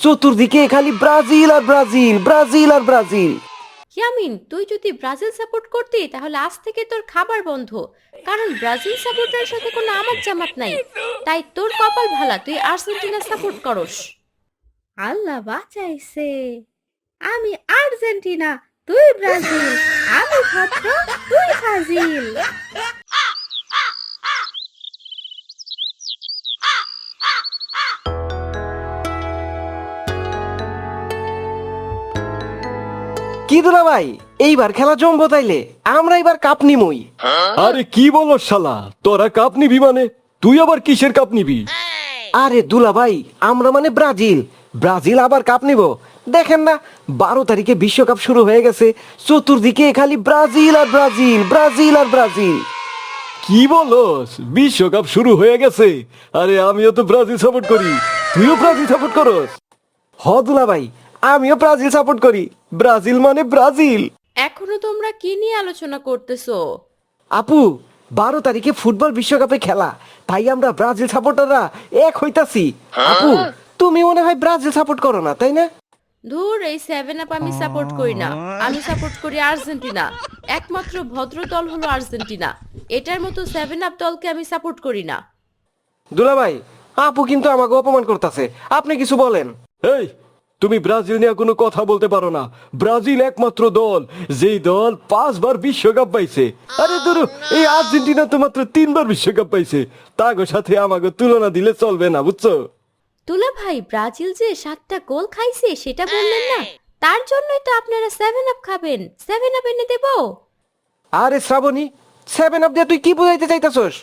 চতুর্দিকে খালি ব্রাজিল আর Brazil, Brazil আর Brazil. Yamin, তুই যদি ব্রাজিল সাপোর্ট করতি তাহলে আজ থেকে তোর খাবার বন্ধ। কারণ ব্রাজিল সাপোর্টারের সাথে কোনো আমাত জামাত নাই। তাই তোর কপাল ভালা, তুই আর্জেন্টিনা সাপোর্ট করস। আল্লাহ বাঁচাইছে। আমি আর্জেন্টিনা, তুই ব্রাজিল। আমি ভদ্র, তুই ফাজিল। কি দুলা ভাই, এইবার খেলা জমবো তাইলে? আমরা এবার কাপ নিমই। আরে কি বলো শালা, তোরা কাপ নিবি মানে? তুই আবার কিসের কাপ নিবি? আরে দুলা ভাই, আমরা মানে ব্রাজিল, ব্রাজিল আবার কাপ নিব। দেখেন না, 12 তারিখে বিশ্বকাপ শুরু হয়ে গেছে, চতুর্দিকে খালি ব্রাজিল আর ব্রাজিল, ব্রাজিল আর ব্রাজিল। কি বলস, বিশ্বকাপ শুরু হয়ে গেছে? আরে আমিও তো ব্রাজিল সাপোর্ট করি, তুইও ব্রাজিল সাপোর্ট করস? হ দুলা ভাই, আমিও ব্রাজিল সাপোর্ট করি। ব্রাজিল মানে ব্রাজিল। এখনো তোমরা কি নিয়ে আলোচনা করতেছো? আপু, 12 তারিখে ফুটবল বিশ্বকাপে খেলা, তাই আমরা ব্রাজিল সাপোর্টাররা এক হইতাছি। আপু, তুমি মনে হয় ব্রাজিল সাপোর্ট করো না, তাই না? ধুর, এই 7 আপ আমি সাপোর্ট করি না। আমি সাপোর্ট করি আর্জেন্টিনা। একমাত্র ভদ্র দল হলো আর্জেন্টিনা। এটার মতো 7 আপ দলকে আমি সাপোর্ট করি না। দুলা ভাই, আপু কিন্তু আমাকে অপমান করতেছে, আপনি কিছু বলেন। এই, তুমি ব্রাজিল নিয়ে কোনো কথা বলতে পারো না। ব্রাজিল একমাত্র দল যেই দল 5 বার বিশ্বকাপ পাইছে। আরে ধরো, এই আর্জেন্টিনা তো মাত্র 3 বার বিশ্বকাপ পাইছে। তাগো সাথে আমাকে তুলনা দিলে চলবে না, বুঝছো? তুলা ভাই, ব্রাজিল যে 7টা গোল খাইছে সেটা বললেন না? তার জন্যই তো আপনারা 7 আপ খাবেন। 7 আপ এনে দেবো? আরে শ্রাবণী, 7 আপ দিয়ে তুই কি বুঝাইতে চাইতাছস?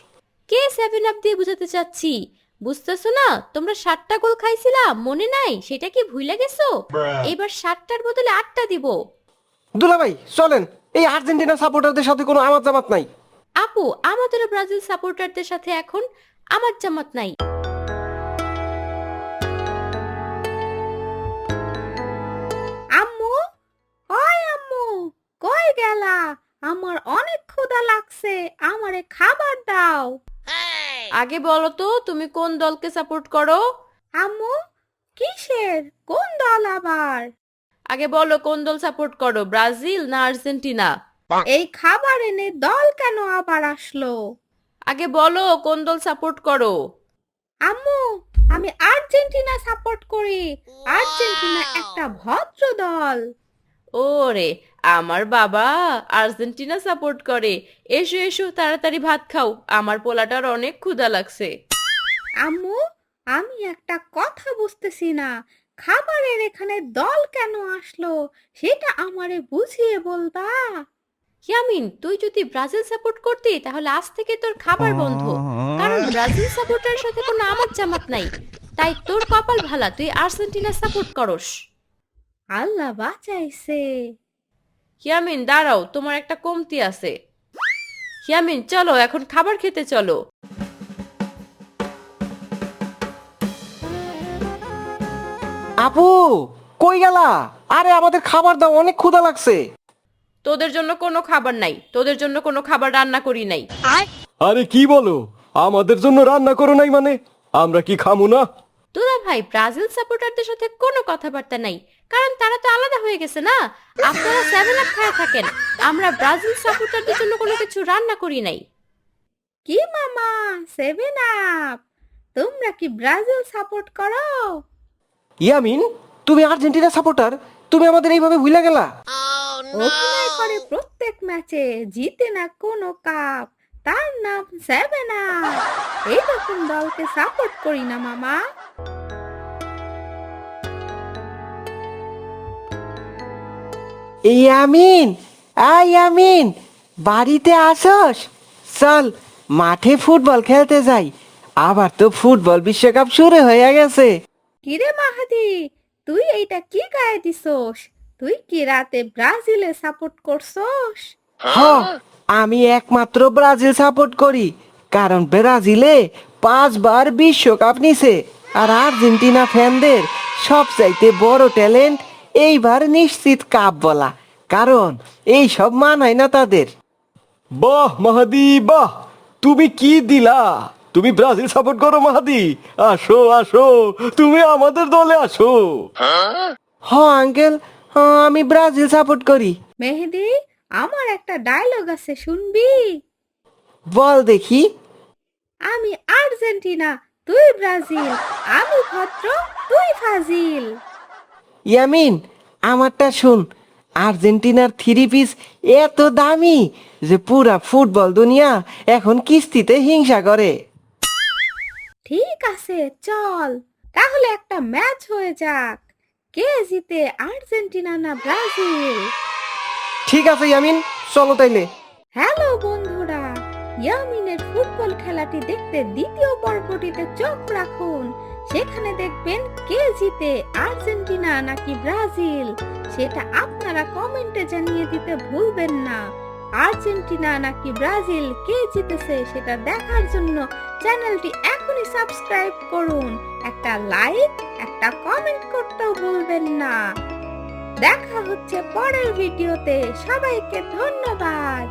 কে 7 আপ দিয়ে বুঝাতে চাচ্ছি? বুঝতেছো না? তোমরা 7টা গোল খাইছিলা, মনে নাই? সেটা কি ভুলে গেছো? এবার 7টার বদলে 8টা দিব। দুলা ভাই চলেন, এই আর্জেন্টিনা সাপোর্টারদের সাথে কোনো আমাত জামাত নাই। আপু, আমাদেরও ব্রাজিল সাপোর্টারদের সাথে এখন আমার জামাত নাই। আম্মু, ওই আম্মু, কই গেলা? আমার অনেক ক্ষুধা লাগছে, আমারে খাবার দাও। আগে বলো তো, তুমি কোন দলকে সাপোর্ট করো? আম্মু, কিসের কোন দল আবার? আগে বলো কোন দল সাপোর্ট করো, ব্রাজিল না আর্জেন্টিনা? এই খাবার এনে দল কেন আবার আসলো? আগে বলো কোন দল সাপোর্ট করো? আম্মু, আমি আর্জেন্টিনা সাপোর্ট করি। আর্জেন্টিনা একটা ভদ্র দল। ওরে, আমার বাবা আর্জেন্টিনা সাপোর্ট করে। এসো এসো, তাড়াতাড়ি ভাত খাও, আমার পোলাটার অনেক ক্ষুধা লাগছে। আম্মু, আমি একটা কথা বুঝতেছি না, খাবারের এখানে দল কেন আসলো সেটা আমারে বুঝিয়ে বলবা? ইয়ামিন, তুই যদি ব্রাজিল সাপোর্ট করতি তাহলে আজ থেকে তোর খাবার বন্ধ। কারণ ব্রাজিল সাপোর্টারের সাথে কোনো আমাত জামাত নাই। তাই তোর কপাল ভালা, তুই আর্জেন্টিনা সাপোর্ট করস। আল্লাহ বাঁচাইছে। ইয়ামিন দাঁড়াও, তোমার একটা কমতি আছে। ইয়ামিন চলো, এখন খাবার খেতে চলো। আপু, কই গেলা? আরে আমাদের খাবার দাও, অনেক ক্ষুধা লাগছে। তোদের জন্য কোনো খাবার নাই, তোদের জন্য কোনো খাবার রান্না করি নাই। আরে কি বলো, আমাদের জন্য রান্না করো নাই মানে? আমরা কি খামু না? দুলা ভাই, ব্রাজিল সাপোর্টারদের সাথে কোনো কথাবার্তা নাই, কারণ তারা তো আলাদা হয়ে গেছে না। আপনারা 7 আপ খায় থাকেন, আমরা ব্রাজিল সাপোর্টারদের জন্য কোনো কিছু রান্না করি নাই। কি মামা, 7 আপ? তোমরা কি ব্রাজিল সাপোর্ট করো? ইয়ামিন, তুমি আর্জেন্টিনা সাপোর্টার, তুমি আমাদের এইভাবে ভুলে গেলা? অভিনয় করে প্রত্যেক ম্যাচে, জিতে না কোনো কাপ, তার নাম 7 আপ। এইরকম দলকে সাপোর্ট করি না মামা। ইয়ামিন, ইয়ামিন, বাড়িতে আসস? চল মাঠে ফুটবল খেলতে যাই। আবার তো ফুটবল বিশ্বকাপ শুরু হয়ে গেছে। কিরে মাহাদি, তুই এইটা কি গায়ে দিছস? তুই কি রাতে ব্রাজিলে সাপোর্ট করছস? হ, আমি একমাত্র ব্রাজিল সাপোর্ট করি, কারণ ব্রাজিলে 5 বার বিশ্বকাপ নিছে। আর আর্জেন্টিনা ফ্যানদের সবচাইতে বড় ট্যালেন্ট এইবার নিশ্চিত কাপ বলা, কারণ এই সব মানায় না তাদের। বাহ মাহাদি বাহ, তুমি কি দিলা! তুমি ব্রাজিল সাপোর্ট করো মাহাদি? আসো আসো, তুমি আমাদের দলে আসো। হ আঙ্কেল, আমি ব্রাজিল সাপোর্ট করি। মেহেদি, আমার একটা ডায়লগ আছে, শুনবি? বল দেখি। আমি আর্জেন্টিনা, তুই ব্রাজিল, আমি ভদ্র, তুই ফাজিল। ইয়ামিন, আমারটা শুন। আর্জেন্টিনার থ্রি পিস এত দামি যে পুরা ফুটবল দুনিয়া এখন কিস্তিতে হিংসা করে। ঠিক আছে, চল তাহলে একটা ম্যাচ হয়ে যাক। কে জিতে, আর্জেন্টিনা না ব্রাজিল? ঠিক আছে ইয়ামিন, চলো তাইলে। হ্যালো বন্ধুরা, ইয়ামিনের ফুটবল খেলাটি দেখতে দ্বিতীয় পর্বটিতে চোখ রাখুন। সেখানে দেখবেন কে জিতে, আর্জেন্টিনা নাকি ব্রাজিল। সেটা আপনারা কমেন্টে জানিয়ে দিতে ভুলবেন না। আর্জেন্টিনা নাকি ব্রাজিল কে জিতেছে সেটা দেখার জন্য চ্যানেলটি এখনই সাবস্ক্রাইব করুন। একটা লাইক, একটা কমেন্ট করতেও ভুলবেন না। দেখা হচ্ছে পরের ভিডিওতে। সবাইকে ধন্যবাদ।